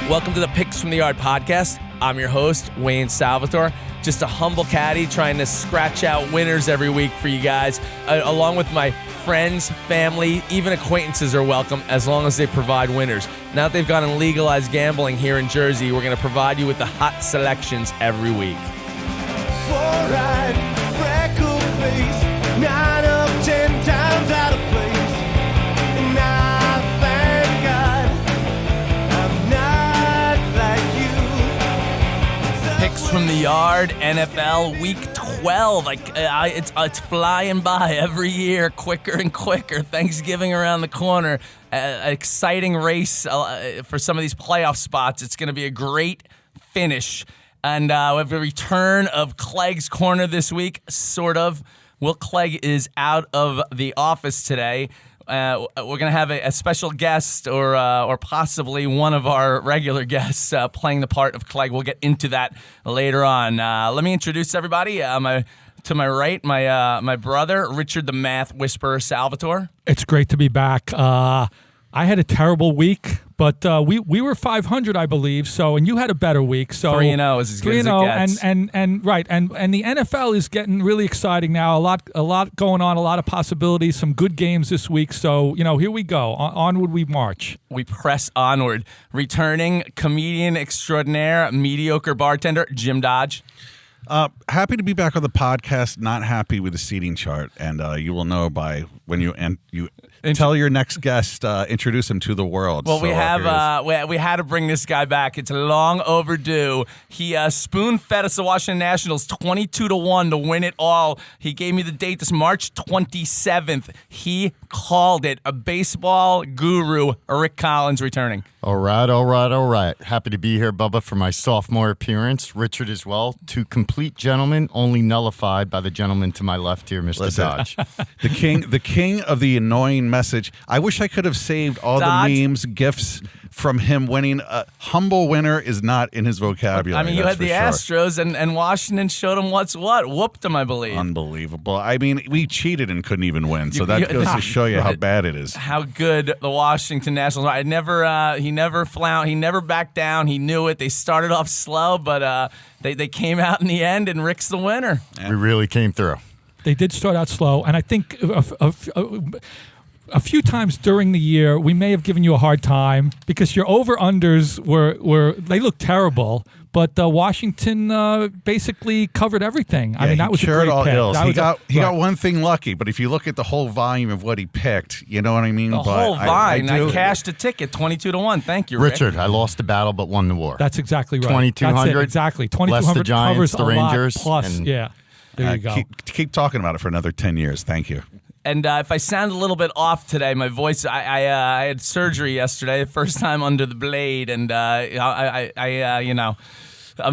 Welcome to the Picks from the Yard podcast. I'm your host, Wayne Salvatore. Just a humble caddy trying to scratch out winners every week for you guys, along with my friends, family, even acquaintances are welcome as long as they provide winners. Now that they've gone and legalized gambling here in Jersey, we're going to provide you with the hot selections every week. Fluoride, freckle face, 9 of 10 times out of place. And I thank God I'm not like you. Picks from the Yard, NFL Week 12. It's flying by every year, quicker and quicker. Thanksgiving around the corner. Exciting race for some of these playoff spots. It's going to be a great finish. And we have a return of Clegg's Corner this week, sort of. Will Clegg is out of the office today. We're going to have a special guest or possibly one of our regular guests playing the part of Clegg. We'll get into that later on. Let me introduce everybody. To my right, my brother, Richard the Math Whisperer Salvatore. It's great to be back. I had a terrible week, but we were 500, I believe. So, and you had a better week. So 3-0 is as good as it gets. And the NFL is getting really exciting now. A lot going on, a lot of possibilities, some good games this week. So, here we go. Onward we march. We press onward. Returning comedian extraordinaire, mediocre bartender, Jim Dodge. Happy to be back on the podcast. Not happy with the seating chart, and you will know by when you tell your next guest, introduce him to the world. Well, we had to bring this guy back. It's long overdue. He spoon-fed us the Washington Nationals 22-1 to win it all. He gave me the date, this March 27th. He called it. A baseball guru, Rick Collins, returning. All right. Happy to be here, Bubba, for my sophomore appearance. Richard as well. Two complete gentlemen, only nullified by the gentleman to my left here, Mr. Dodge. The king of the annoying message. I wish I could have saved all Dodge. the memes, GIFs from him winning. A humble winner is not in his vocabulary. I mean, you had the sure. Astros, and Washington showed them what's what. Whooped them, I believe. Unbelievable. I mean, we cheated and couldn't even win, so that goes to show you how bad it is. How good the Washington Nationals are. He never floundered. He never backed down. He knew it. They started off slow, but they came out in the end, and Rick's the winner. We really came through. They did start out slow, and I think a few times during the year we may have given you a hard time because your over-unders were they looked terrible, but Washington basically covered everything. Yeah, I mean, that was a great all pick. ills. He got one thing lucky, but if you look at the whole volume of what he picked, you know what I mean? The whole vine. I cashed a ticket, 22-1 Thank you, Rick. Richard, I lost the battle but won the war. That's exactly right. 2,200. Exactly. 2,200 2,200 the Giants, covers the a Rangers, lot plus. and Yeah. There you go. Keep talking about it for another 10 years. Thank you. And if I sound a little bit off today, my voice, I had surgery yesterday, first time under the blade, and I'm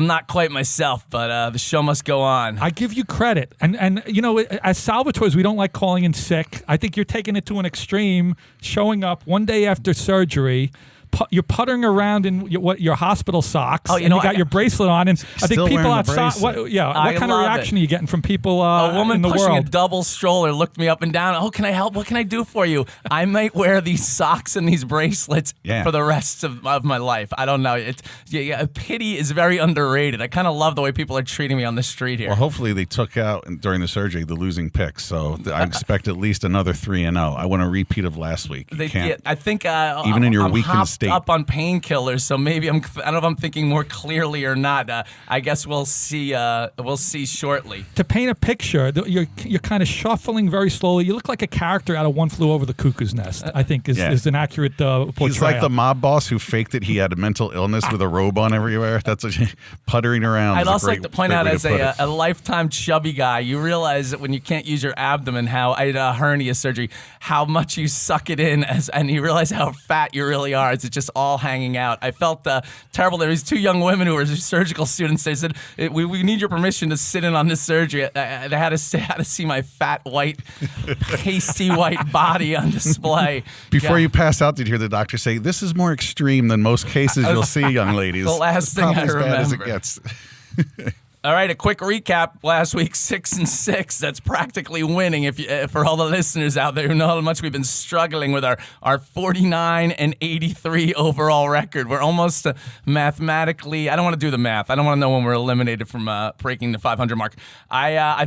not quite myself, but the show must go on. I give you credit. And as Salvatores, we don't like calling in sick. I think you're taking it to an extreme, showing up one day after surgery. You're puttering around in your hospital socks. Oh, you got your bracelet on, and I think people outside. What kind of reaction are you getting from people a woman in the pushing world? A double stroller looked me up and down. Oh, can I help? What can I do for you? I might wear these socks and these bracelets for the rest of my life. I don't know. Pity is very underrated. I kind of love the way people are treating me on the street here. Well, hopefully they took out during the surgery the losing picks, so I expect at least another 3-0. I want a repeat of last week. I think even in your weakened state. Up on painkillers, so maybe I don't know if I'm thinking more clearly or not. I guess we'll see. We'll see shortly. To paint a picture, you're kind of shuffling very slowly. You look like a character out of One Flew Over the Cuckoo's Nest. I think is an accurate portrayal. He's like the mob boss who faked that he had a mental illness with a robe on everywhere. That's puttering around. I'd also like to point out, as a lifetime chubby guy, you realize that when you can't use your abdomen, how I had a hernia surgery, how much you suck it in, and you realize how fat you really are. It's just all hanging out. I felt terrible. There was two young women who were surgical students. They said, we need your permission to sit in on this surgery. They had to see my fat, white, pasty white body on display. Before you pass out, did you hear the doctor say, this is more extreme than most cases you'll see, young ladies? The last thing I remember. As it gets. All right, a quick recap. Last week, 6-6. That's practically winning. For all the listeners out there who know how much we've been struggling with our 49-83 overall record. We're almost mathematically. I don't want to do the math. I don't want to know when we're eliminated from breaking the 500 mark. I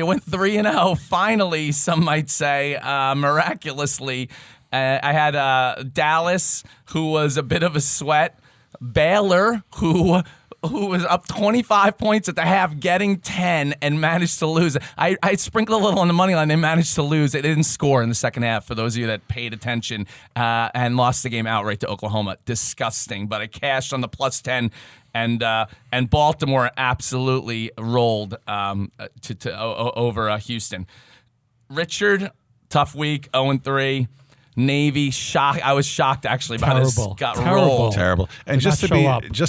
went 3-0. Finally, some might say, miraculously. I had Dallas, who was a bit of a sweat. Baylor, who was up 25 points at the half, getting 10, and managed to lose. I sprinkled a little on the money line. They managed to lose. They didn't score in the second half, for those of you that paid attention, and lost the game outright to Oklahoma. Disgusting. But I cashed on the plus 10, and Baltimore absolutely rolled over Houston. Richard, tough week, 0-3. Navy shocked. I was shocked actually by this. Got rolled. Terrible. And just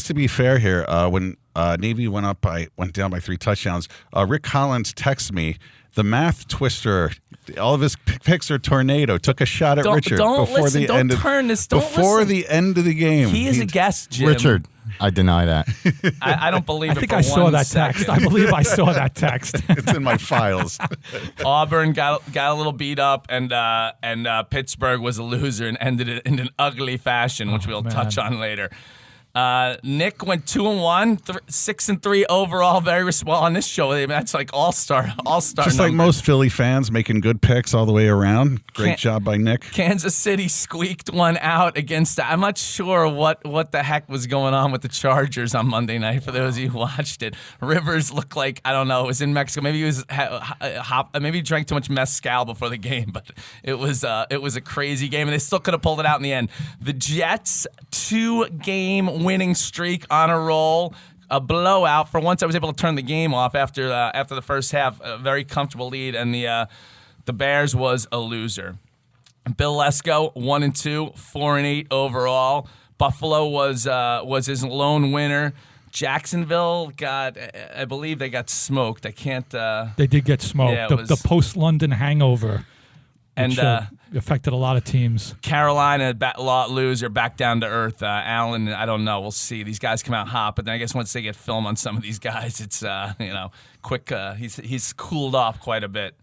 to be fair here, when Navy went down by 3 touchdowns, Rick Collins texted me. The math twister, all of his picks are tornado. Took a shot at Richard before the end of the game. He is a guest, Jim. Richard, I deny that. I don't believe it. I think for I saw one that second. text. I believe I saw that text. It's in my files. Auburn got a little beat up, and Pittsburgh was a loser and ended it in an ugly fashion, which we'll touch on later. Nick went 2-1, 6-3 overall. Very well on this show. That's like all-star. Just numbers. like most Philly fans, making good picks all the way around. Great job by Nick. Kansas City squeaked one out against. I'm not sure what the heck was going on with the Chargers on Monday night. For those of you who watched it, Rivers looked like, I don't know, it was in Mexico. Maybe he was maybe he drank too much mezcal before the game. But it was a crazy game, and they still could have pulled it out in the end. The Jets 2-game winning streak on a roll. A blowout. For once, I was able to turn the game off after the first half. A very comfortable lead, and the Bears was a loser. Bill Lesko 1-2, 4-8 overall. Buffalo was his lone winner. Jacksonville I believe they got smoked. I can't. They did get smoked. Yeah, the post-London hangover. And affected a lot of teams. Carolina, loser, back down to earth. Allen, I don't know. We'll see. These guys come out hot, but then I guess once they get film on some of these guys, it's quick. He's cooled off quite a bit.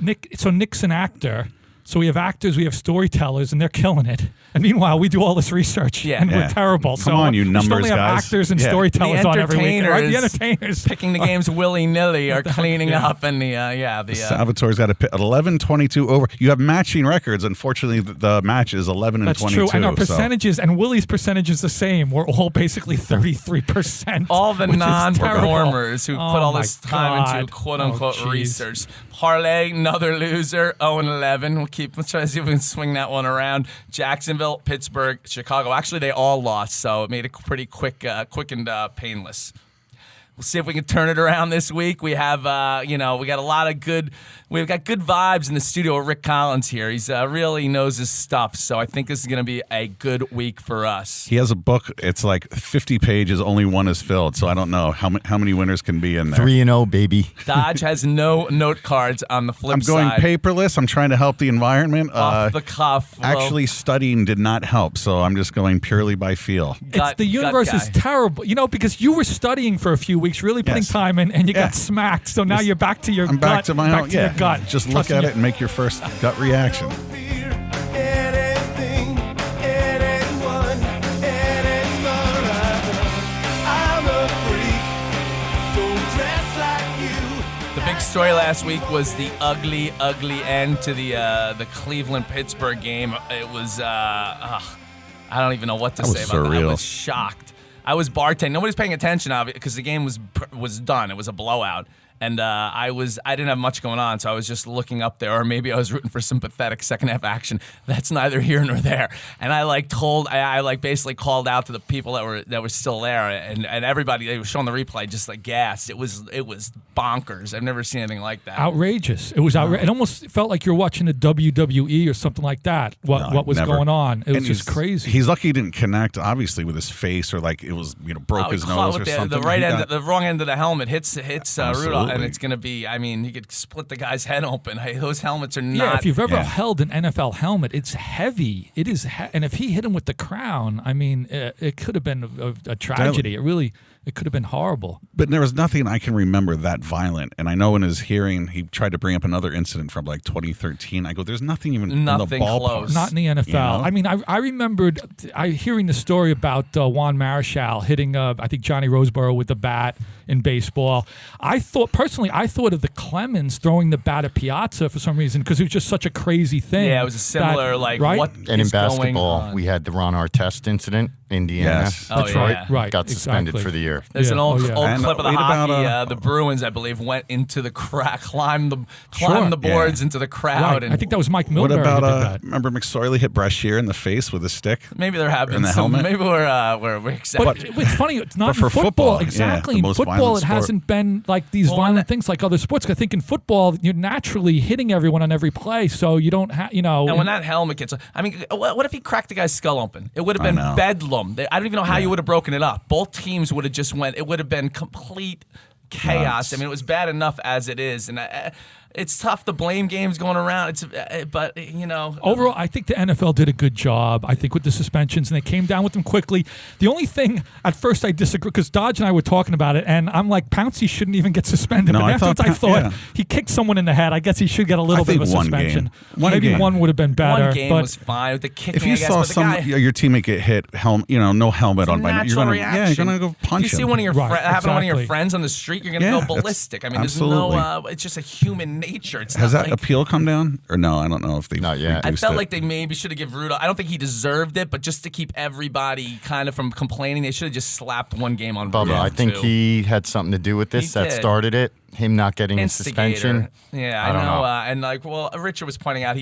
Nick's an actor. So we have actors, we have storytellers, and they're killing it. And meanwhile, we do all this research, and we're terrible. Come on, you numbers only have guys. actors and storytellers on every week. Right? The entertainers picking the games willy-nilly are cleaning up, and the Salvatore's got 11-22 over. You have matching records. Unfortunately, the match is 11-22. That's true, and our percentages, and Willie's percentage is the same. We're all basically 33%. All the non-performers who put all this time into quote-unquote research. Parlay, another loser, 0-11. Let's try to see if we can swing that one around. Jacksonville, Pittsburgh, Chicago. Actually, they all lost, so it made it pretty quick and painless. We'll see if we can turn it around this week. We have, we got a lot of good. We've got good vibes in the studio with Rick Collins here. He's really knows his stuff, so I think this is going to be a good week for us. He has a book. It's like 50 pages. Only one is filled, so I don't know how many winners can be in there. 3-0, baby. Dodge has no note cards on the flip side. I'm going paperless. I'm trying to help the environment. Off the cuff. Actually, studying did not help, so I'm just going purely by feel. The universe is terrible, because you were studying for a few weeks, really putting time in, and you got smacked. So now you're back to your gut. Back to my own. Your gut. Just look at it and make your first gut reaction. The big story last week was the ugly end to the Cleveland-Pittsburgh game. It was I don't even know what to say about that. I was shocked. I was bartending. Nobody's paying attention, obviously, because the game was done. It was a blowout. And I didn't have much going on, so I was just looking up there, or maybe I was rooting for some pathetic second half action. That's neither here nor there. And I basically called out to the people that were still there, and everybody, they were showing the replay, just like gassed. It was bonkers. I've never seen anything like that. Outrageous. It was outrageous. It almost felt like you're watching the WWE or something like that. What was going on? It was just crazy. He's lucky he didn't connect, obviously, with his face, or like it was broke his nose or something. The wrong end of the helmet hits Rudolph. And it's going to be, you could split the guy's head open. Those helmets are not. Yeah, if you've ever held an NFL helmet, it's heavy. It is, and if he hit him with the crown, it could have been a tragedy. It could have been horrible. But there was nothing I can remember that violent. And I know in his hearing, he tried to bring up another incident from like 2013. I go, there's nothing even in the Nothing ballpark. close. Not in the NFL. You know? I mean, I remembered hearing the story about Juan Marichal hitting, I think, Johnny Roseborough with the bat in baseball. I thought of the Clemens throwing the bat at Piazza for some reason because it was just such a crazy thing. Yeah, it was a similar, right? what And in is going basketball, on? we had the Ron Artest incident. Indiana, Yes. Oh, Detroit, yeah. Right, got suspended exactly. for the year. There's an old Oh, yeah. old And clip of the read hockey. about, The Bruins, I believe, went into the crack, climbed the Sure. boards Yeah. into the crowd. Right. And I think that was Mike What Milbury about, who did that. remember McSorley hit Brashear in the face with a stick? maybe there have in been the some. helmet? Maybe we're accepting. But it's funny. It's not But for in football. football, yeah, Exactly. the In most football, violent it sport. hasn't been like these Well, violent and- things like other sports. I think in football, you're naturally hitting everyone on every play, so you don't have, And when that helmet gets, I mean, what if he cracked the guy's skull open? It would have I been know. bedlam. I don't even know how you would have broken it up. Both teams would have just went. It would have been complete chaos. Nuts. I mean, it was bad enough as it is, and it's tough. The blame game's going around. But you know, Overall, I think the NFL did a good job, I think, with the suspensions, and they came down with them quickly. The only thing, at first, I disagree, because Dodge and I were talking about it, and I'm like, Pouncey shouldn't even get suspended. No, but I afterwards, I thought thought yeah. he kicked someone in the head. I guess he should get a little I bit of a think one suspension. game. One Maybe game. one would have been better. one game but was fine with the kicking. If you I guess, saw but the guy, your teammate get hit, no helmet on by now, you're natural gonna reaction. you're gonna go punch If you see him. one of your Right, happen to one of your exactly. friends on the street, you're gonna Yeah, go that's- ballistic. I mean, absolutely. there's no. It's just a human nature. It's Has not that like, appeal come down? Or no, I don't know if they Not yet. I reduced felt it. like they maybe should have given Rudolph. I don't think he deserved it, but just to keep everybody kind of from complaining, they should have just slapped one game on Bubba, Rudolph. I think too. he had something to do with this. He That did. started it. Him not getting a Instigator. suspension. Yeah, I don't know. and like, well, Richard was pointing out,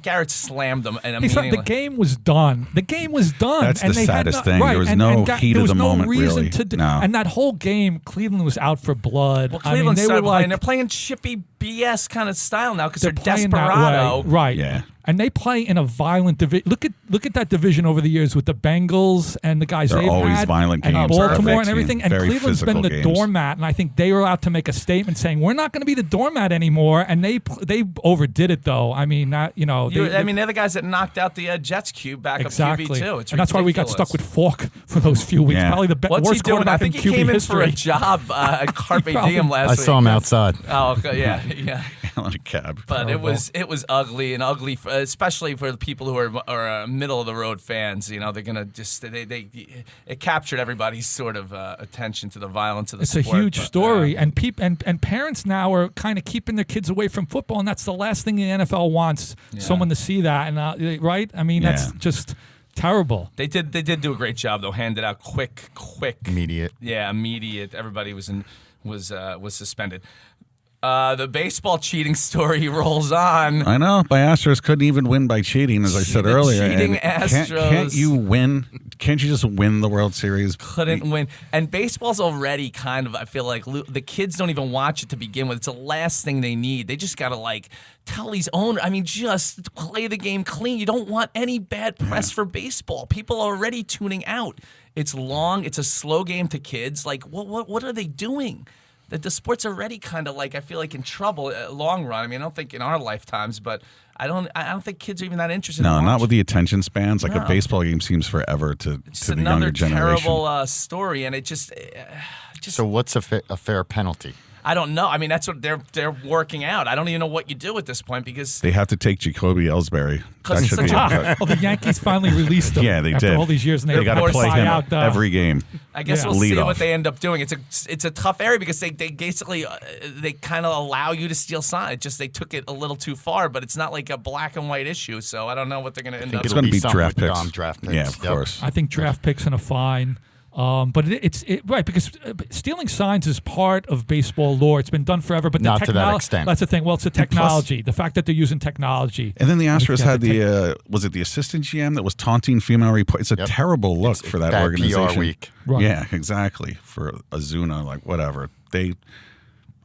Garrett slammed them, and He said the immediately. game was done. The game was done. That's and the they had saddest no, thing. Right, There was and, no and that- heat there of was the no moment, reason really. to do, No. And that whole game, Cleveland was out for blood. Well, I mean, Cleveland they started were playing. like, They're playing chippy BS kind of style now because they're they're playing that desperado. way. Right. Yeah. And they play in a violent division. Look at that division over the years with the Bengals and the guys They're they've always had, violent and games. Baltimore Perfect and everything. team. And Very Cleveland's been the physical games. doormat. And I think they were out to make a statement saying we're not going to be the doormat anymore. And they overdid it though. I mean, that They're the guys that knocked out the Jets cube back exactly. up QB2. It's and that's why we got ridiculous. stuck with Falk for those few weeks. Yeah. Probably the What's he worst doing? I quarterback in think he QB came in history. for a job at Carpe probably- Diem last I week. saw him outside. Oh, okay, yeah. on a cab. But it was ugly and ugly, especially for the people who are middle of the road fans. You know, they're gonna just it captured everybody's sort of attention to the violence of the It's sport. a huge but, story, and and parents now are kind of keeping their kids away from football, and that's the last thing the NFL wants someone to see that. And right, I mean, that's Yeah. just terrible. They did do a great job though. Handed out quick. Immediate. Yeah, immediate. Everybody was suspended. The baseball cheating story rolls on. I know. My Astros couldn't even win by cheating, as I said The earlier. cheating And Astros. Can't you win? Can't you just win the World Series? Couldn't win. And baseball's already kind of, I feel like, the kids don't even watch it to begin with. It's the last thing they need. They just got to, tell these owners, just play the game clean. You don't want any bad press for baseball. People are already tuning out. It's long. It's a slow game to kids. What are they doing? That the sport's already kind of I feel like in trouble long run. I mean, I don't think in our lifetimes, but I don't think kids are even that interested. No, in not watching. with the attention spans. Like No. a baseball game seems forever to It's the another younger generation. terrible story, and it just So what's a fair penalty? I don't know. I mean, that's what they're working out. I don't even know what you do at this point because They have to take Jacoby Ellsbury. That should be. Well, the Yankees finally released him. Yeah, they after did. all these years, and They got to forced play buy him out every game. I guess Yeah. we'll Lead see off. what they end up doing. It's a tough area because they basically they kind of allow you to steal signs. Just they took it a little too far, but it's not like a black and white issue. So I don't know what they're going to end up. It's It'll going to be something draft with picks. Dom draft picks. Yeah, of Yep. course. I think draft picks and a fine. But it's right because stealing signs is part of baseball lore. It's been done forever, but Not to that extent. That's the thing. Well, it's the plus- technology. The fact that they're using technology. And then the Astros Yeah, had they was it the assistant GM that was taunting female reporters? It's a Yep. terrible look for that Bad organization. PR week. Right. Yeah, exactly. For Azuna, whatever.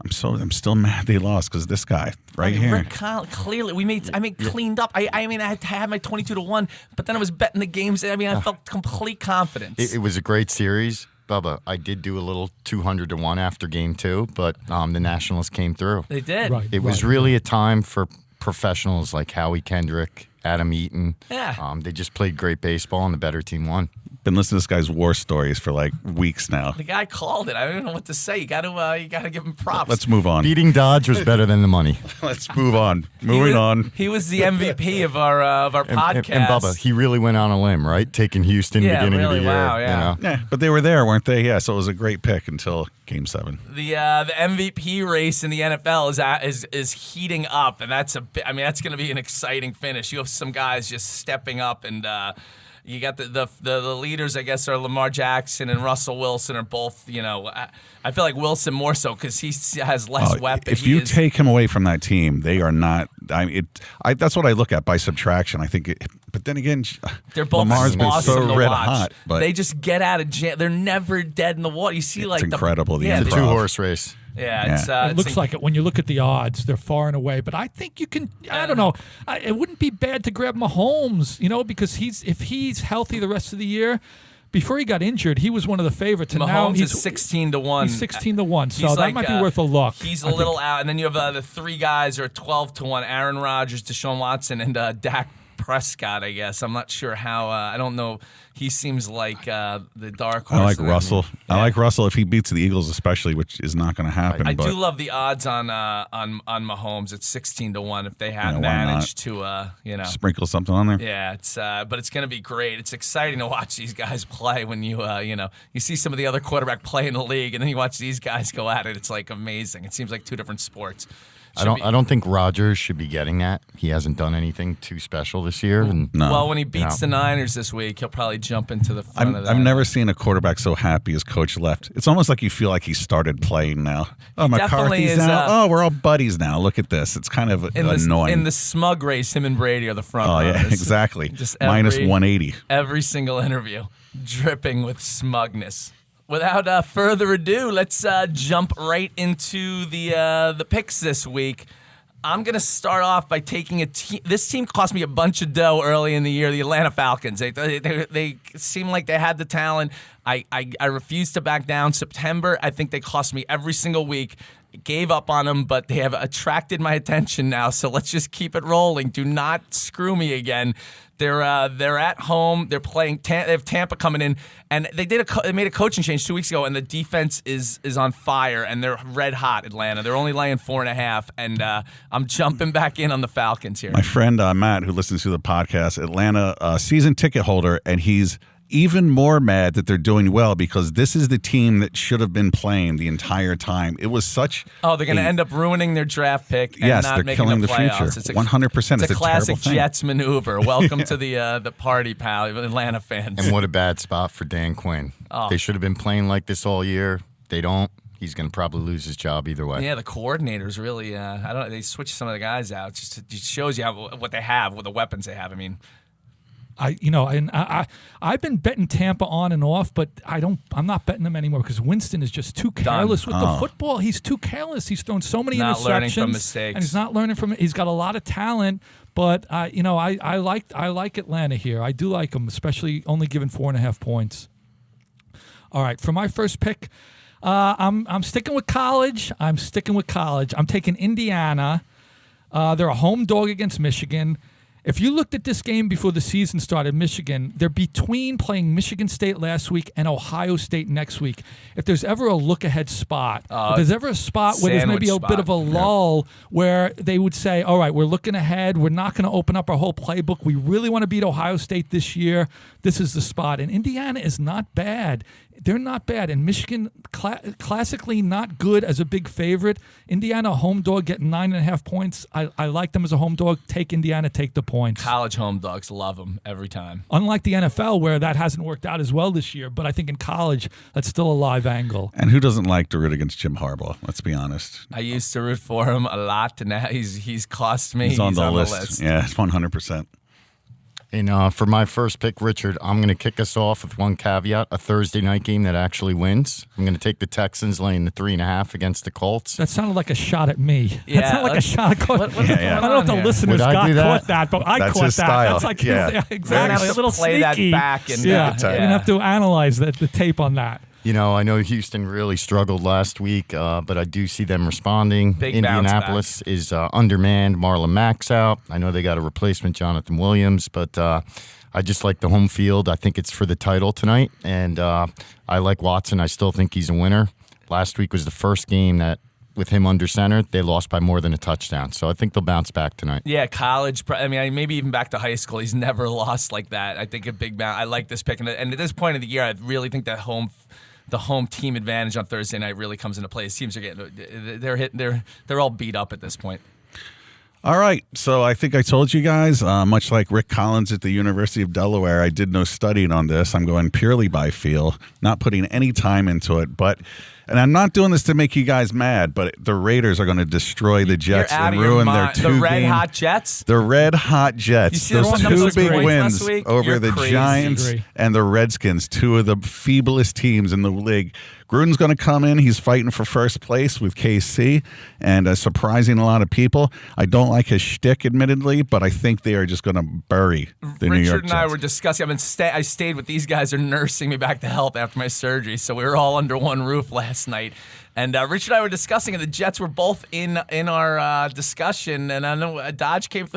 I'm still mad they lost because this guy right here. Rick clearly, cleaned up. I had to have my 22-1, but then I was betting the games. I mean, I felt complete confidence. It was a great series. Bubba, I did do a little 200-1 after game 2, but the Nationals came through. They did. Right. It was really a time for professionals like Howie Kendrick, Adam Eaton. Yeah. They just played great baseball, and the better team won. Been listening to this guy's war stories for like weeks now. The guy called it. I don't even know what to say. You got to give him props. Let's move on. Beating Dodge was better than the money. Let's move on. Moving on. He was the MVP of our podcast. And Bubba, he really went on a limb, right? Taking Houston beginning of the year. Wow, yeah. You know? Yeah, but they were there, weren't they? Yeah, so it was a great pick until Game 7. The MVP race in the NFL is heating up, and that's going to be an exciting finish. You have some guys just stepping up, and you got the leaders, I guess, are Lamar Jackson and Russell Wilson are both. I feel like Wilson more so because he has less weapons. If you take him away from that team, they are not. That's what I look at by subtraction. I think, but then again, they're both Lamar's been awesome so to red watch. hot. But they just get out of jam. They're never dead in the water. You see, it's like incredible. The 2-horse race. Yeah, it looks like it when you look at the odds. They're far and away, but I think you can. I don't know. It wouldn't be bad to grab Mahomes, because if he's healthy the rest of the year. Before he got injured, he was one of the favorites. And Mahomes now he's is 16-1. He's 16-1, so He's that might be worth a look. He's a little out, and then you have the three guys are 12-1: Aaron Rodgers, Deshaun Watson, and Dak Prescott. I guess I'm not sure how. I don't know. He seems like the dark horse. I like Russell. I like Russell if he beats the Eagles, especially, which is not going to happen. I do love the odds on Mahomes. It's 16-1 if they have why managed to sprinkle something on there. Yeah, but it's going to be great. It's exciting to watch these guys play when you see some of the other quarterback play in the league, and then you watch these guys go at it. It's like amazing. It seems like two different sports. I don't think Rodgers should be getting that. He hasn't done anything too special this year. And, No. Well, when he beats the Niners this week, he'll probably jump into the front of that. I've never seen a quarterback so happy as coach left. It's almost like you feel like he started playing now. Oh, McCarthy's out. Oh, we're all buddies now. Look at this. It's kind of annoying. In the smug race, him and Brady are the front Oh, runners. yeah, exactly. Just Minus 180. Every single interview, dripping with smugness. Without further ado, let's jump right into the picks this week. I'm going to start off by taking a team. This team cost me a bunch of dough early in the year, the Atlanta Falcons. They seem like they had the talent. I refused to back down. September, I think they cost me every single week. Gave up on them, but they have attracted my attention now, so let's just keep it rolling. Do not screw me again. They're at home. They're playing. They have Tampa coming in, and they made a coaching change 2 weeks ago, and the defense is on fire, and they're red hot. Atlanta. They're only laying 4.5, and I'm jumping back in on the Falcons here. My friend Matt, who listens to the podcast, Atlanta season ticket holder, and he's even more mad that they're doing well because this is the team that should have been playing the entire time. It was such. Oh, they're going to end up ruining their draft pick and yes, not they're making killing the playoffs. future. 100%. It's a classic terrible thing. Jets maneuver. Welcome to the party, pal, Atlanta fans. And what a bad spot for Dan Quinn. Oh. They should have been playing like this all year. They don't. He's going to probably lose his job either way. Yeah, the coordinators really. They switch some of the guys out. Just shows you what they have, what the weapons they have. I mean. I've been betting Tampa on and off, but I'm not betting them anymore because Winston is just too careless with the football. He's too careless. He's thrown so many not interceptions, learning from mistakes, and he's not learning from it. He's got a lot of talent, but I like Atlanta here. I do like them, especially only given 4.5 points. All right, for my first pick, I'm sticking with college. I'm taking Indiana. They're a home dog against Michigan. If you looked at this game before the season started, Michigan, they're between playing Michigan State last week and Ohio State next week. If there's ever a look-ahead spot, if there's ever a spot where there's maybe a bit of a lull where they would say, all right, we're looking ahead. We're not going to open up our whole playbook. We really want to beat Ohio State this year. This is the spot. And Indiana is not bad. They're not bad. And Michigan, classically not good as a big favorite. Indiana, home dog, getting 9.5 points. I like them as a home dog. Take Indiana, take the points. College home dogs, love them every time. Unlike the NFL, where that hasn't worked out as well this year, but I think in college, that's still a live angle. And who doesn't like to root against Jim Harbaugh? Let's be honest. I used to root for him a lot, and now he's cost me. He's on the list. Yeah, 100%. And for my first pick, Richard, I'm going to kick us off with one caveat, a Thursday night game that actually wins. I'm going to take the Texans laying the 3.5 against the Colts. That sounded like a shot at me. Yeah, that sounded like a shot at Colts. I don't know if the listeners caught that, but I That's caught his that. style. That's like yeah. exactly. A little play sneaky. that back. And, You're going to have to analyze the tape on that. You know, I know Houston really struggled last week, but I do see them responding. Big Indianapolis is undermanned. Marlon Mack's out. I know they got a replacement, Jonathan Williams, but I just like the home field. I think it's for the title tonight, and I like Watson. I still think he's a winner. Last week was the first game that, with him under center, they lost by more than a touchdown. So I think they'll bounce back tonight. Yeah, college. I mean, maybe even back to high school. He's never lost like that. I think a big bounce. I like this pick. And at this point of the year, I really think that the home team advantage on Thursday night really comes into play. His teams are they're all beat up at this point. All right, so I think I told you guys, much like Rick Collins at the University of Delaware, I did no studying on this. I'm going purely by feel, not putting any time into it. And I'm not doing this to make you guys mad, but the Raiders are going to destroy the Jets and ruin their two The Red Hot Jets? The Red Hot Jets. You see those two big wins over You're the crazy. Giants and the Redskins, two of the feeblest teams in the league. Gruden's going to come in. He's fighting for first place with KC and surprising a lot of people. I don't like his shtick, admittedly, but I think they are just going to bury the New York Jets. Richard and I were discussing. I stayed with these guys. Are nursing me back to health after my surgery, so we were all under one roof last night. And Richard and I were discussing, and the Jets were both in our discussion. And I know Dodge came,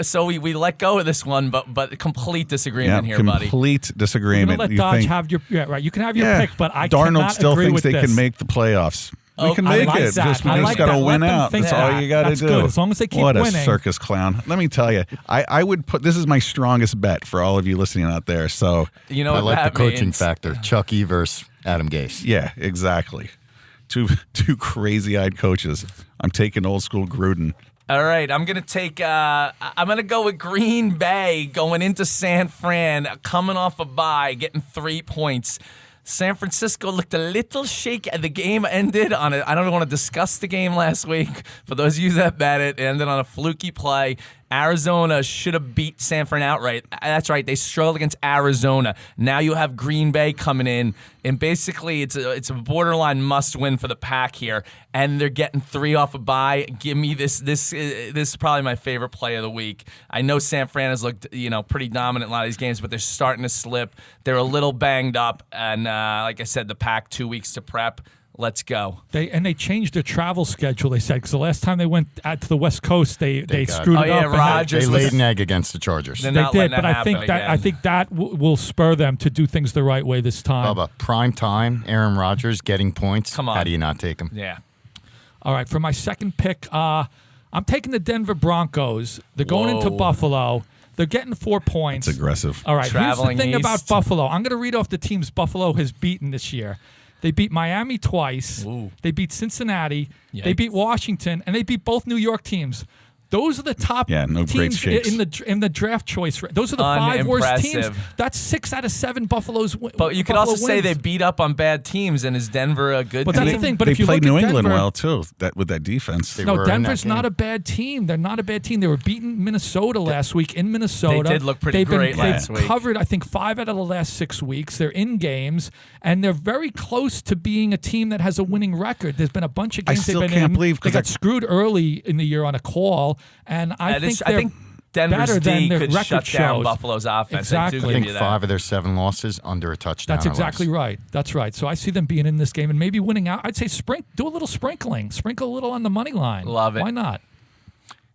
so we let go of this one, but complete disagreement here, buddy. Complete disagreement. I'm gonna let Dodge have your right. You can have your pick, but I Darnold cannot still agree thinks with they this. can make the playoffs. We can make like it. that. Just we I just like got to that. win Let them out. think That's all that. you got to That's do. good. As long as they keep what winning. a circus clown. Let me tell you, I would put this is my strongest bet for all of you listening out there. So you know, I what like the that coaching means. factor. Chucky versus Adam Gase. yeah, exactly. Two crazy-eyed coaches. I'm taking old school Gruden. All right, I'm gonna go with Green Bay going into San Fran, coming off a bye, getting 3 points. San Francisco looked a little shaky. The game ended on I don't want to discuss the game last week. For those of you that bet it ended on a fluky play. Arizona should have beat San Fran outright. That's right. They struggled against Arizona. Now you have Green Bay coming in, and basically it's a borderline must-win for the Pack here. And they're getting 3 off a bye. Give me this. This is probably my favorite play of the week. I know San Fran has looked pretty dominant in a lot of these games, but they're starting to slip. They're a little banged up, and like I said, the Pack 2 weeks to prep. Let's go. They changed their travel schedule. They said because the last time they went out to the West Coast, they screwed it up. Rodgers. They laid an egg against the Chargers. They're They not did, letting but that I think happen that again. I think that will spur them to do things the right way this time. Bubba, prime time, Aaron Rodgers getting points. Come on. How do you not take him? Yeah. All right, for my second pick, I'm taking the Denver Broncos. They're going into Whoa. Buffalo. They're getting 4 points. It's aggressive. All right, Traveling here's the thing east. about Buffalo. I'm going to read off the teams Buffalo has beaten this year. They beat Miami twice. Ooh. They beat Cincinnati. They Yikes. beat Washington, and they beat both New York teams. Those are the top Yeah, no great teams shakes. in the draft choice. Those are the 5 worst teams. Unimpressive. That's 6 out of 7 Buffalo's. But you could Buffalo also say wins. they beat up on bad teams, and is Denver a good But team? that's the thing. But they if you played look New at England Denver, well too. With that defense. They no, were in that Denver's game. not a bad team. They're not a bad team. They were beating Minnesota last week in Minnesota. They did look pretty great last they've week. covered, I think, 5 out of the last 6 weeks. They're in games, and they're very close to being a team that has a winning record. There's been a bunch of I games still they've been can't in. believe They 'cause got screwed early in the year on a call, and I think Denver's better than D their could record shut down shows. Buffalo's offense. Exactly. I do I give think you that. 5 of their 7 losses under a touchdown. That's or less. exactly right. That's right. So I see them being in this game and maybe winning out. I'd say do a little sprinkling. Sprinkle a little on the money line. Love it. Why not?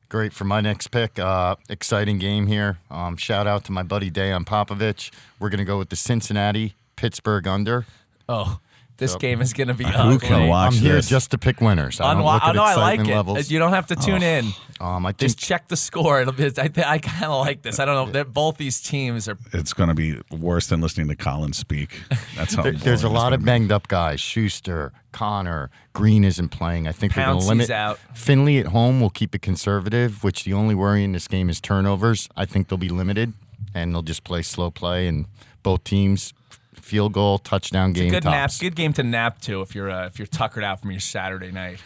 Great for my next pick. Exciting game here. Shout out to my buddy Dejan Popovich. We're going to go with the Cincinnati Pittsburgh under. Oh, this game is going to be Who ugly. can watch I'm here this? just to pick winners. I don't look at I like excitement it. levels. You don't have to tune in. I think Just check the score. It'll be. I kind of like this. I don't know. Both these teams are. It's going to be worse than listening to Colin speak. That's how there's a boring lot it's of gonna be. banged up guys. Schuster, Connor, Green isn't playing. I think they're going to Pouncey's limit. out. Finley at home will keep it conservative, which the only worry in this game is turnovers. I think they'll be limited, and they'll just play slow play, and both teams field goal, touchdown game Good nap. tops. Good game to nap to if you're tuckered out from your Saturday night.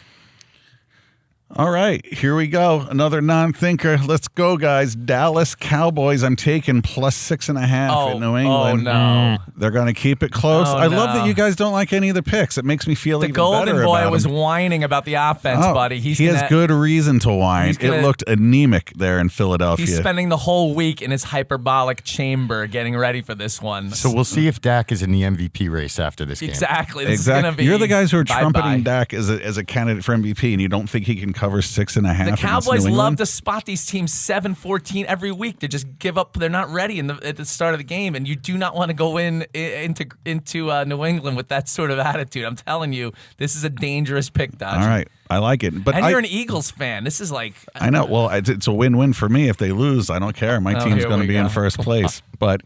All right, here we go. Another non-thinker. Let's go, guys. Dallas Cowboys. I'm taking +6.5 in New England. Oh, no. They're going to keep it close. Oh, I love no. that you guys don't like any of the picks. It makes me feel The even golden better boy about was him. whining about the offense, buddy. He has good reason to whine. It looked anemic there in Philadelphia. He's spending the whole week in his hyperbolic chamber getting ready for this one. So we'll see if Dak is in the MVP race after this game. Exactly. This is gonna be You're the guys who are bye-bye. trumpeting Dak as a candidate for MVP, and you don't think he can cover 6.5. The against Cowboys New love England? to spot these teams 7-14 every week. They just give up. They're not ready at the start of the game, and you do not want to go into New England with that sort of attitude. I'm telling you, this is a dangerous pick, Dodger. All right, I like it. But And you're an Eagles fan. This is like I know. Well, it's a win-win for me. If they lose, I don't care. My team's here going to we be in go. first place. But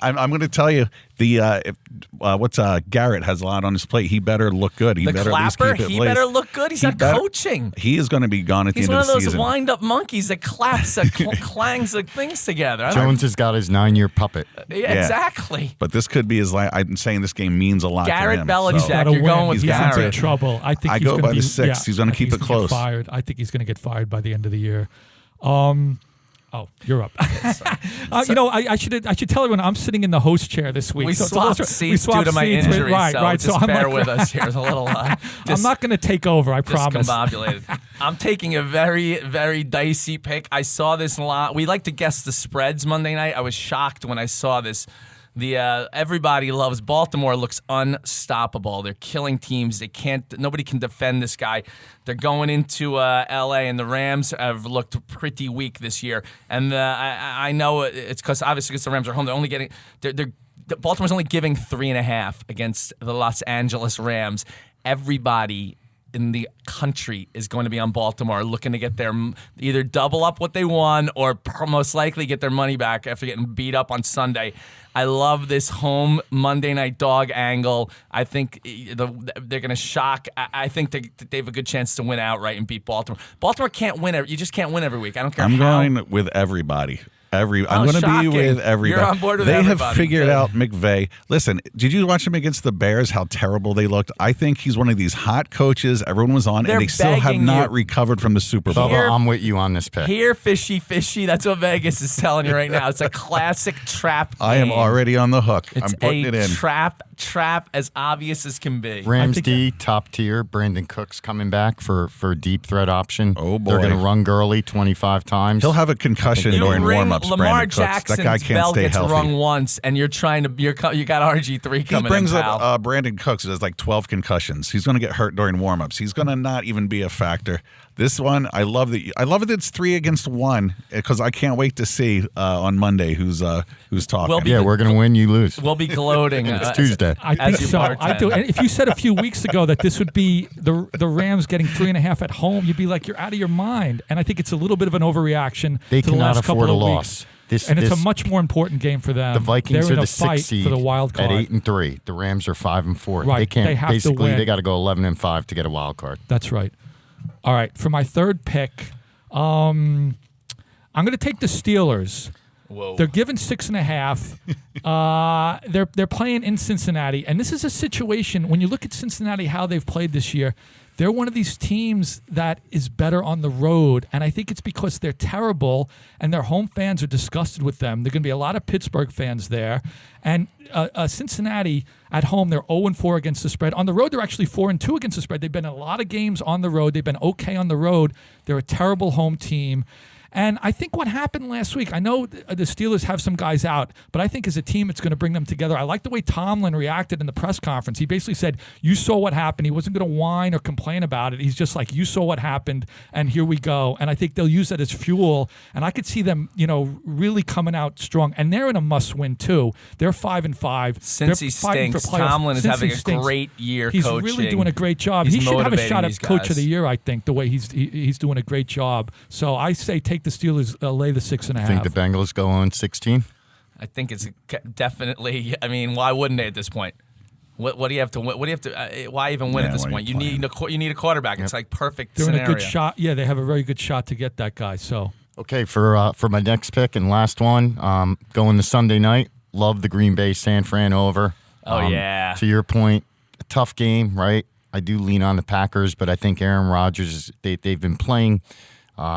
I'm going to tell you Garrett has a lot on his plate. He better look good. He the better at least clapper. keep it He laced. better look good. He's He not better- coaching. He is going to be gone at He's the one end of of the those season. wind-up monkeys that claps, that clangs like things together. I don't- Jones has got his 9-year puppet. Yeah, exactly. But this could be his last. I'm saying this game means a lot Garrett to him. Belichick. so- Gotta You're win. going with He's in Garrett. trouble. I think I he's go gonna by be, the 6. He's gonna I think keep it he's gonna get close. Fired. I think he's going to get fired by the end of the year. Oh, you're up. I should tell everyone I'm sitting in the host chair this week. We So- swapped so seats swapped due to my seats. injury, Right. so just I'm bear like- with us here. It's a little I'm not going to take over. I promise. discombobulated. I'm taking a very, very dicey pick. I saw this lot. We like to guess the spreads Monday night. I was shocked when I saw this. Everybody loves Baltimore. Looks unstoppable. They're killing teams. They can't. Nobody can defend this guy. They're going into L.A. and the Rams have looked pretty weak this year. And I know it's because obviously because the Rams are home. They're only getting. Baltimore's only giving 3.5 against the Los Angeles Rams. Everybody in the country is going to be on Baltimore looking to get their either double up what they won or most likely get their money back after getting beat up on Sunday. I love this home Monday night dog angle. I think they're going to shock. I think they have a good chance to win outright and beat Baltimore. Baltimore can't win. You just can't win every week. I don't care I'm how. going with everybody. I'm going to be shocking. with everybody. You're on board with they everybody. have figured Good. out McVay. Listen, did you watch him against the Bears? How terrible they looked. I think he's one of these hot coaches. Everyone was on, They're and they still have begging not you. recovered from the Super Bowl. Bubba, I'm with you on this pick. Here, fishy. That's what Vegas is telling you right now. It's a classic trap game. I am already on the hook. It's I'm putting it in. trap as obvious as can be. Rams think- D, top tier. Brandon Cooks coming back for a deep threat option. Oh, boy. They're going to run Gurley 25 times. He'll have a concussion during warm-ups. Lamar Brandon Cooks. Jackson's That guy can't bell stay gets healthy. rung once, and you got RG3 He coming brings in, pal. up Brandon Cooks who has like 12 concussions. He's going to get hurt during warm-ups. He's going to not even be a factor. This one, I love that it's 3 against 1 because I can't wait to see on Monday who's talking. We'll be- Yeah, we're going to win, you lose. We'll be gloating. It's Tuesday. I As think you so. bartend. I do. And if you said a few weeks ago that this would be the Rams getting 3.5 at home, you'd be like, you're out of your mind. And I think it's a little bit of an overreaction They to the cannot last couple afford a of loss. weeks. And it's a much more important game for them. The Vikings They're are in a the fight 6th seed for the wild card. at 8-3. The Rams are 5-4. Right, They can't. they have to basically, win. they got to go 11-5 to get a wild card. That's right. All right, for my third pick, I'm going to take the Steelers. Whoa. They're given 6.5. They're playing in Cincinnati, and this is a situation when you look at Cincinnati how they've played this year. They're one of these teams that is better on the road, and I think it's because they're terrible and their home fans are disgusted with them. There are going to be a lot of Pittsburgh fans there, and Cincinnati at home they're 0-4 against the spread. On the road they're actually 4-2 against the spread. They've been in a lot of games on the road. They've been okay on the road. They're a terrible home team. And I think what happened last week, I know the Steelers have some guys out, but I think as a team it's going to bring them together. I like the way Tomlin reacted in the press conference. He basically said, you saw what happened. He wasn't going to whine or complain about it. He's just like, you saw what happened, and here we go. And I think they'll use that as fuel. And I could see them, really coming out strong. And they're in a must-win, too. They're 5-5. Cincy They're fighting for stinks. playoffs. Tomlin is Cincy having a stinks. great year He's coaching. really doing a great job. He's He should have a motivating shot these at Coach guys. of the Year, I think, the way he's doing a great job. So I say take the Steelers, lay the 6.5. I think the Bengals go on 16. I think it's definitely. I mean, why wouldn't they at this point? What do you have to win? What do you have to? Why even win Yeah, at this why are point? you You need a quarterback. It's like perfect They're in scenario. a good shot. Yeah, they have a very good shot to get that guy. So Okay, for my next pick and last one, going to Sunday night. Love the Green Bay San Fran over. Oh, yeah. To your point, a tough game, right? I do lean on the Packers, but I think Aaron Rodgers, they've been playing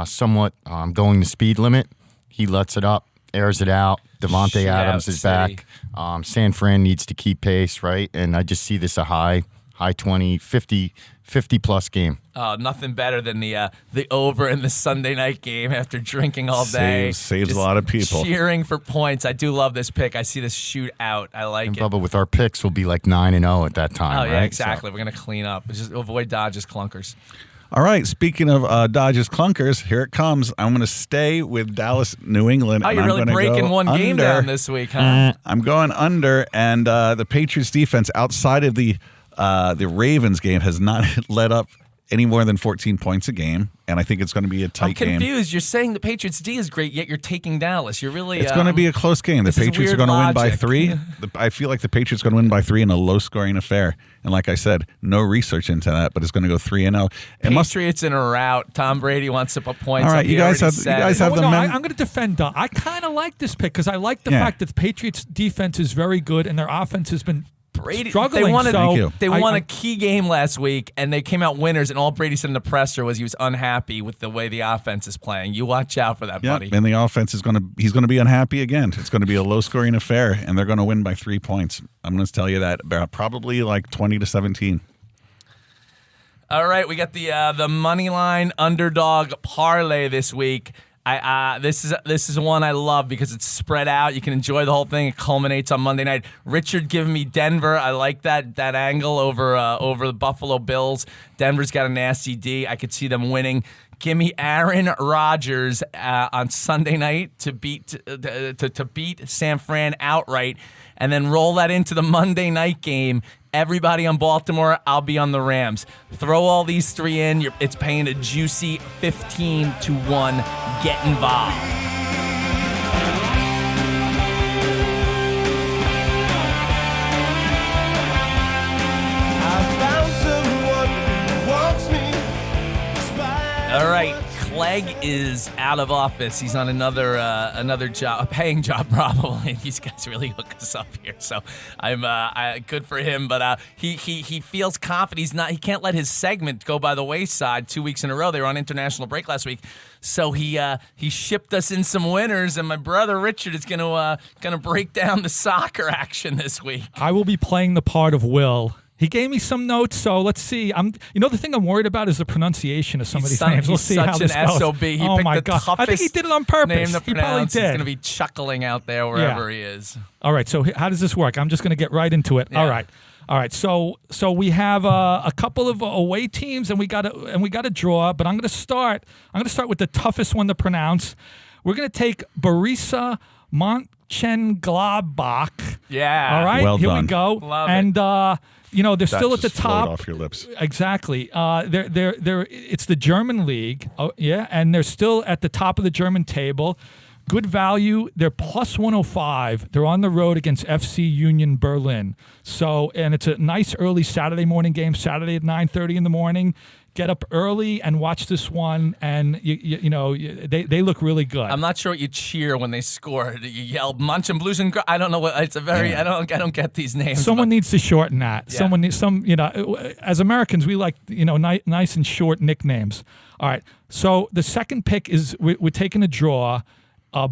somewhat going the speed limit. He lets it up, airs it out. Devontae Adams is back. San Fran needs to keep pace, right? And I just see this a high 20, 50-plus game. Oh, nothing better than the over in the Sunday night game after drinking all day. Saves Just a lot of people. Cheering for points. I do love this pick. I see this shoot out. I like And it. Bubba, with our picks, we'll be like 9-0 at that time. Oh, yeah, right? exactly. We're going to clean up. Just avoid Dodgers clunkers. All right, speaking of Dodgers clunkers, here it comes. I'm going to stay with Dallas, New England. Oh, and you're I'm really gonna breaking go one game under. down this week, huh? I'm going under, and the Patriots defense outside of the Ravens game has not let up any more than 14 points a game, and I think it's going to be a tight I'm game. confused. You're saying the Patriots D is great, yet you're taking Dallas. You're really. It's going to be a close game. The this is Patriots are weird going to win by logic. 3. I feel like the Patriots are going to win by 3 in a low-scoring affair. And like I said, no research into that, but it's going to go 3-0. Patriots in a rout. Tom Brady wants to put points. All right, up. you He guys already have- said you guys it. have the mem- I'm going to defend. I kind of like this pick because I like the Yeah. fact that the Patriots' defense is very good and their offense has been Brady, struggling. They won, Thank you. they won a key game last week, and they came out winners. And all Brady said in the presser was he was unhappy with the way the offense is playing. You watch out for that, Yeah, buddy. and the offense he's going to be unhappy again. It's going to be a low-scoring affair, and they're going to win by 3 points. I'm going to tell you that, probably like 20-17. All right, we got the money line underdog parlay this week. This is one I love because it's spread out. You can enjoy the whole thing. It culminates on Monday night. Richard giving me Denver. I like that angle over the Buffalo Bills. Denver's got a nasty D. I could see them winning. Give me Aaron Rodgers on Sunday night to beat San Fran outright, and then roll that into the Monday night game. Everybody on Baltimore, I'll be on the Rams. Throw all these 3 in. It's paying a juicy 15-1. Get involved. I found someone who wants me. All right, Clegg is out of office. He's on another job, a paying job probably. These guys really hook us up here, so I'm good for him. But he feels confident. He can't let his segment go by the wayside. 2 weeks in a row, they were on international break last week, so he shipped us in some winners. And my brother Richard is gonna break down the soccer action this week. I will be playing the part of Will. He gave me some notes, so let's see. The thing I'm worried about is the pronunciation of some of these names. We'll see how such this an goes. SOB. He Oh picked my the god! toughest I think he did it on purpose. name to He probably pronounce. He's did. going to be chuckling out there wherever he is. All right. So how does this work? I'm just going to get right into it. Yeah. All right. So we have a couple of away teams, and we got a draw. But I'm going to start with the toughest one to pronounce. We're going to take Borussia Mönchengladbach. Yeah. All right. Well Here done. we go. Love and they're That still at the just flowed top. off your lips. Exactly. It's the German league. Oh, yeah, and they're still at the top of the German table. Good value. They're plus 105. They're on the road against FC Union Berlin. So, and it's a nice early Saturday morning game. Saturday at 9:30 in the morning. Get up early and watch this one, and they look really good. I'm not sure what you cheer when they score. You yell "Munch and Blues and I don't know what it's a very. I don't get these names. Someone needs to shorten that. Yeah. Someone needs as Americans, we like nice and short nicknames. All right. So the second pick is we're taking a draw.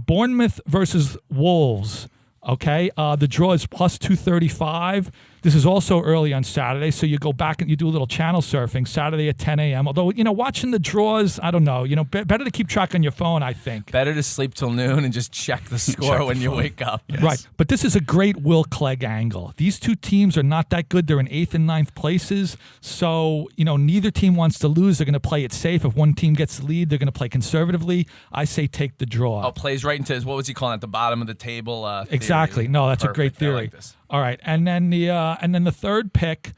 Bournemouth versus Wolves. Okay. The draw is plus 235. This is also early on Saturday, so you go back and you do a little channel surfing Saturday at 10 a.m. Although, watching the draws, I don't know. Better to keep track on your phone, I think. Better to sleep till noon and just check the score Check when the you phone. wake up. Yes. Right. But this is a great Will Clegg angle. These two teams are not that good. They're in 8th and 9th places. So, neither team wants to lose. They're going to play it safe. If one team gets the lead, they're going to play conservatively. I say take the draw. Oh, plays right into his, what was he calling it, the bottom of the table theory. Exactly. No, that's a great Perfect. I theory. like this. All right. And then the third pick,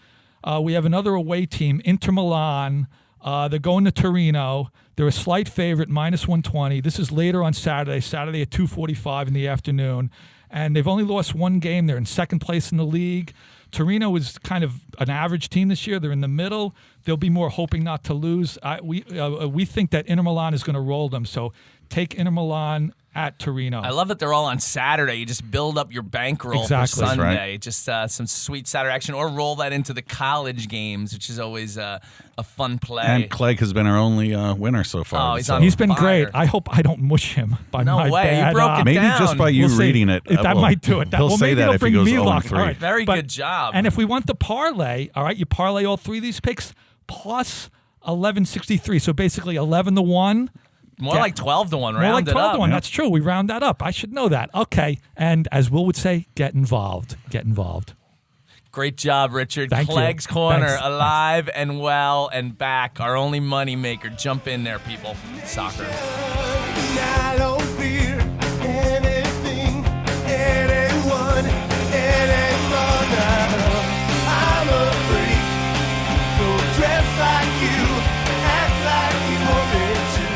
we have another away team, Inter Milan. They're going to Torino. They're a slight favorite, minus 120. This is later on Saturday at 2:45 in the afternoon. And they've only lost one game. They're in second place in the league. Torino is kind of an average team this year. They're in the middle. They'll be more hoping not to lose. We think that Inter Milan is going to roll them. So take Inter Milan at Torino. I love that they're all on Saturday. You just build up your bankroll for Exactly. Sunday. Right. Just some sweet Saturday action, or roll that into the college games, which is always a fun play. And Clegg has been our only winner so far. Oh, he's so. on He's been fire. great. I hope I don't mush him by No my way. bad. You broke it Maybe down. just by you We'll see. reading it. That might do it. He'll say maybe that it'll if he bring goes me 0 luck. 3. All right. Very good job. And if we want the parlay, all right, you parlay all three of these picks plus 1163. So basically 11 to 1. More like 12 to 1. More like Round it 12 up. to 1. That's true. We round that up. I should know that. Okay. And as Will would say, get involved. Get involved. Great job, Richard. Thank you. Clegg's Corner, Thanks. alive and well and back. Our only money maker. Jump in there, people. Soccer. I don't fear anything, anyone, anyone. I'm a freak, so dress like you, act like you want me to.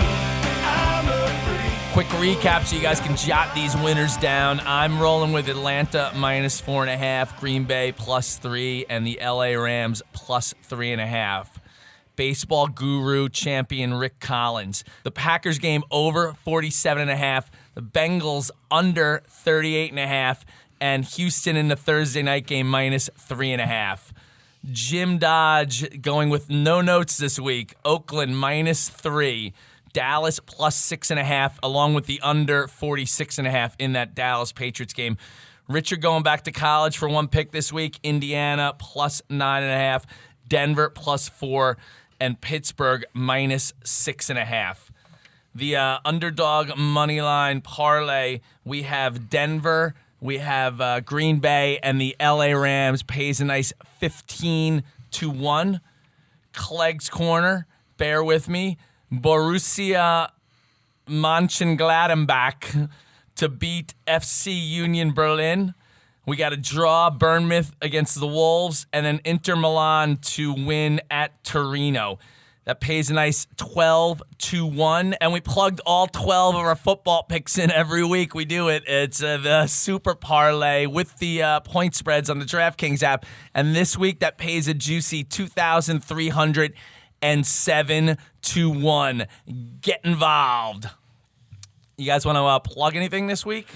I'm a freak. Quick recap so you guys can jot these winners down. I'm rolling with Atlanta -4.5, Green Bay +3, and the LA Rams +3.5. Baseball guru champion Rick Collins. The Packers game over 47.5. The Bengals under 38.5. And Houston in the Thursday night game -3.5. Jim Dodge going with no notes this week. Oakland -3. Dallas +6.5, along with the under 46.5 in that Dallas Patriots game. Richard going back to college for one pick this week. Indiana +9.5. Denver +4. And Pittsburgh -6.5. The underdog money line parlay, we have Denver, we have Green Bay, and the LA Rams pays a nice 15 to 1. Clegg's Corner, bear with me. Borussia Mönchengladbach to beat FC Union Berlin. We got a draw, Bournemouth against the Wolves, and then Inter Milan to win at Torino. That pays a nice 12 to 1, and we plugged all 12 of our football picks in every week. We do it. It's the Super Parlay with the point spreads on the DraftKings app, and this week that pays a juicy 2,307 to 1. Get involved. You guys want to plug anything this week?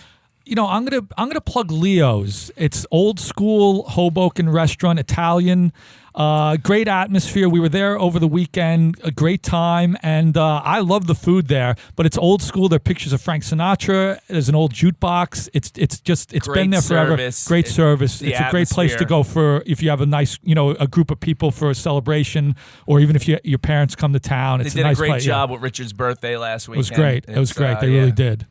You know, I'm gonna plug Leo's. It's old school Hoboken restaurant, Italian. Great atmosphere. We were there over the weekend. A great time, and I love the food there. But it's old school. There are pictures of Frank Sinatra. There's an old jukebox. It's Great been there forever. service. Great service. The It's a great place to atmosphere. go for if you have a nice, a group of people for a celebration, or even if your parents come to town. They It's did a nice a great place. job with Richard's birthday last week. It was great. It was great. They really did.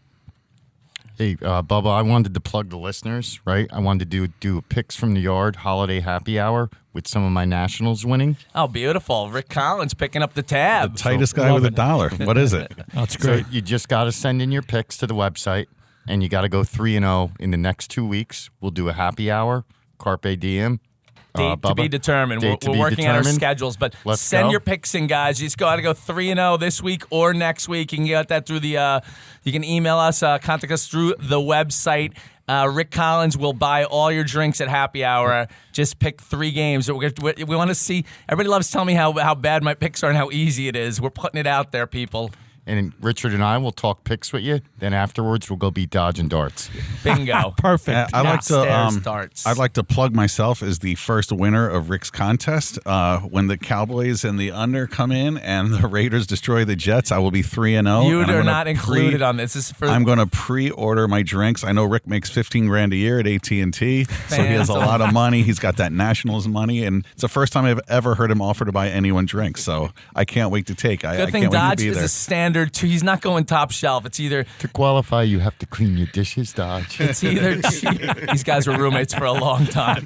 Hey, Bubba, I wanted to plug the listeners, right? I wanted to do picks from the yard holiday happy hour with some of my Nationals winning. Oh, beautiful. Rick Collins picking up the tab. Tightest guy with a dollar. What is it? That's great. So you just got to send in your picks to the website, and you got to go 3-0 in the next 2 weeks. We'll do a happy hour, Carpe Diem. Date to Bubba, be determined. date to We're be working on our determined. schedules, but Let's send go. your picks in, guys. You just got to go 3-0 this week or next week. You can get that through the. You can email us, contact us through the website. Rick Collins will buy all your drinks at happy hour. Just pick 3 games. We want to see. Everybody loves telling me how bad my picks are and how easy it is. We're putting it out there, people. And Richard and I will talk picks with you. Then afterwards, we'll go beat Dodge and Darts. Bingo. Perfect. I like Downstairs to. darts. I'd like to plug myself as the first winner of Rick's contest. When the Cowboys and the under come in and the Raiders destroy the Jets, I will be 3-0. You and I'm are gonna not included on this. This is for. I'm going to pre-order my drinks. I know Rick makes $15,000 a year at AT&T, so he has a lot of money. He's got that Nationals money, and it's the first time I've ever heard him offer to buy anyone drinks. So I can't wait to take. I Good thing can't wait to Dodge be is there. a standard too. He's not going top shelf. It's either To qualify, you have to clean your dishes, Dodge. it's either cheap. These guys were roommates for a long time.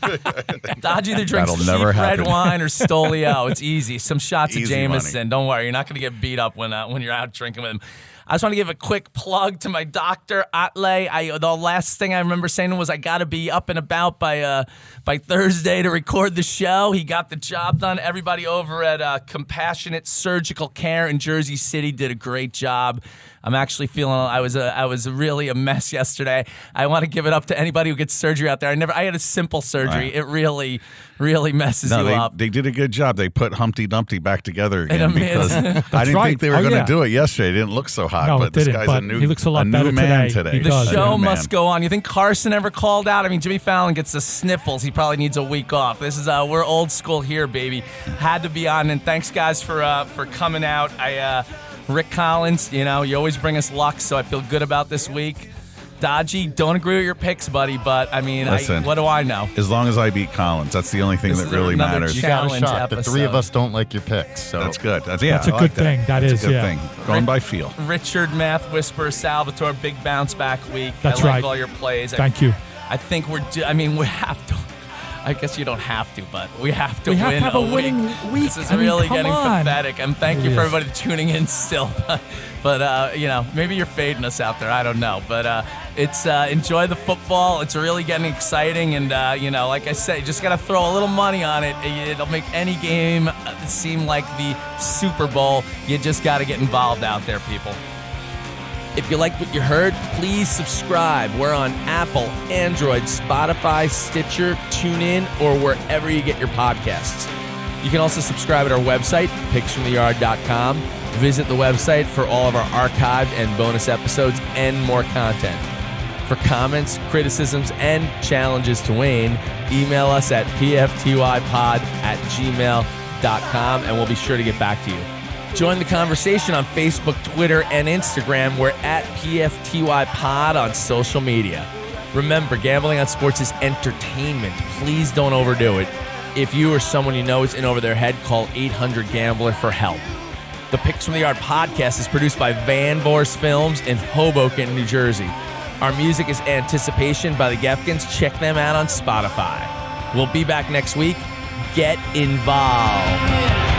Dodge either drinks That'll cheap never red happen. wine or Stolio. It's easy. Some shots of Easy Jameson. money. Don't worry, you're not going to get beat up when you're out drinking with him. I just want to give a quick plug to my doctor, Atle. The last thing I remember saying to him was I got to be up and about by Thursday to record the show. He got the job done. Everybody over at Compassionate Surgical Care in Jersey City did a great job. I'm actually feeling. I was really a mess yesterday. I want to give it up to anybody who gets surgery out there. I had a simple surgery. Right. It really messes you up. They did a good job. They put Humpty Dumpty back together again And because I didn't right. think they were Oh, going to yeah. do it yesterday. It didn't look so hot, No, but it this didn't, guy's but a new, he looks a lot new better man today. today. He The does. show A new must man. go on. You think Carson ever called out? I mean, Jimmy Fallon gets the sniffles. He probably needs a week off. This is we're old school here, baby. Had to be on, and thanks guys for coming out. Rick Collins, you always bring us luck, so I feel good about this week. Dodgy, don't agree with your picks, buddy, but I mean, Listen, what do I know? As long as I beat Collins, that's the only thing This that is really another matters. You got a Challenge shot. The three of episode. us don't like your picks, so That's good. That's a I good like thing. That That's is, a good yeah. thing. Going by feel. Richard, Math Whisperer, Salvatore, big bounce back week. That's I like right. all your plays. Thank you. I think we have to. I guess you don't have to, but we have to We win. have to have a winning week. This is I mean, really come getting on. pathetic. And thank It you for is. everybody tuning in still. But maybe you're fading us out there. I don't know. But it's enjoy the football. It's really getting exciting. And, like I said, you just got to throw a little money on it. It'll make any game seem like the Super Bowl. You just got to get involved out there, people. If you liked what you heard, please subscribe. We're on Apple, Android, Spotify, Stitcher, TuneIn, or wherever you get your podcasts. You can also subscribe at our website, picksfromtheyard.com. Visit the website for all of our archived and bonus episodes and more content. For comments, criticisms, and challenges to Wayne, email us at pftypod@gmail.com, and we'll be sure to get back to you. Join the conversation on Facebook, Twitter, and Instagram. We're at PFTYPod on social media. Remember, gambling on sports is entertainment. Please don't overdo it. If you or someone you know is in over their head, call 800-GAMBLER for help. The Picks from the Yard podcast is produced by Van Vorst Films in Hoboken, New Jersey. Our music is Anticipation by the Gefkins. Check them out on Spotify. We'll be back next week. Get involved.